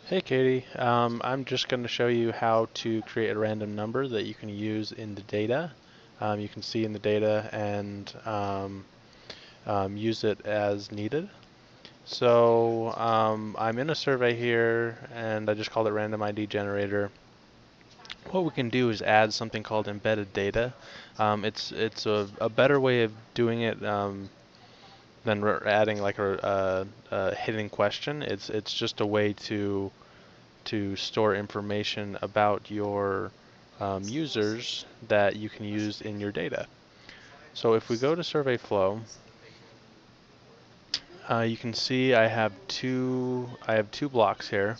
Hey Katie, I'm just going to show you how to create a random number that you can use in the data. You can see in the data and use it as needed. So I'm in a survey here and I just called it random ID generator. What we can do is add something called embedded data. It's a better way of doing it than adding like a hidden question. It's just a way to store information about your users that you can use in your data. So if we go to survey flow, you can see I have two blocks here,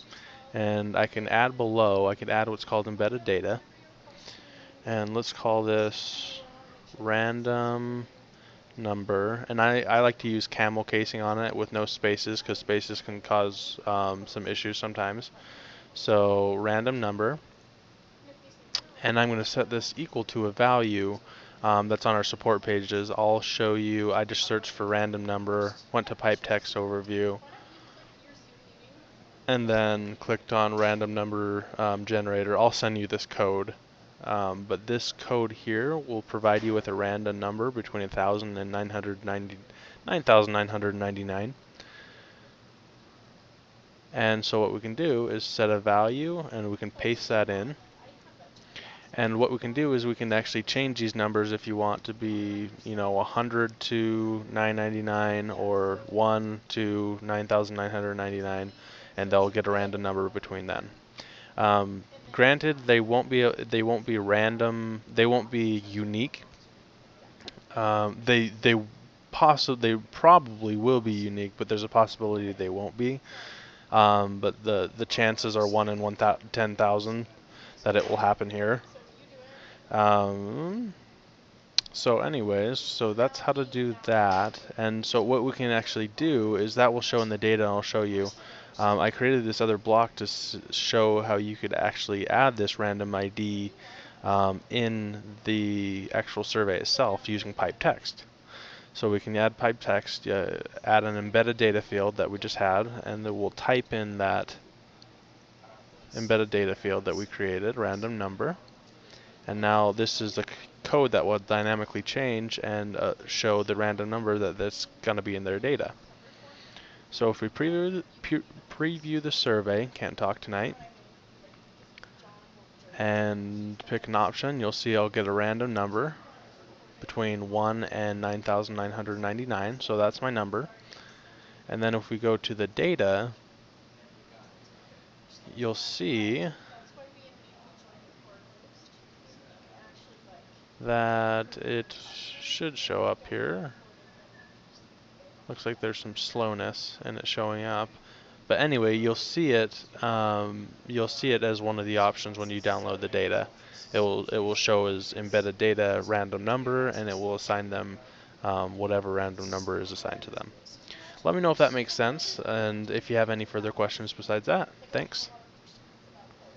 and I can add below. I can add what's called embedded data, and let's call this random number. And I like to use camel casing on it with no spaces because spaces can cause some issues sometimes. So random number. And I'm going to set this equal to a value that's on our support pages. I'll show you, I just searched for random number, went to pipe text overview, and then clicked on random number generator. I'll send you this code. But this code here will provide you with a random number between 1,000 and 9,999. And so what we can do is set a value and we can paste that in. And what we can do is we can actually change these numbers if you want to be, 100 to 999 or 1 to 9,999, and they'll get a random number between then. Granted, they won't be random. They won't be unique. They probably will be unique, but there's a possibility they won't be. But the chances are 1 in 10,000 that it will happen here. Um, so anyways, so that's how to do that. And so what we can actually do is that will show in the data, and I'll show you. I created this other block to show how you could actually add this random ID in the actual survey itself using pipe text. So we can add pipe text, add an embedded data field that we just had, and then we'll type in that embedded data field that we created, random number. And now this is the code that will dynamically change and show the random number that's going to be in their data. So if we preview the survey, can't talk tonight, and pick an option, you'll see I'll get a random number between 1 and 9,999, so that's my number. And then if we go to the data, you'll see that it should show up here. Looks like there's some slowness in it showing up. But anyway, you'll see it as one of the options when you download the data. It will show as embedded data random number, and it will assign them whatever random number is assigned to them. Let me know if that makes sense, and if you have any further questions besides that. Thanks.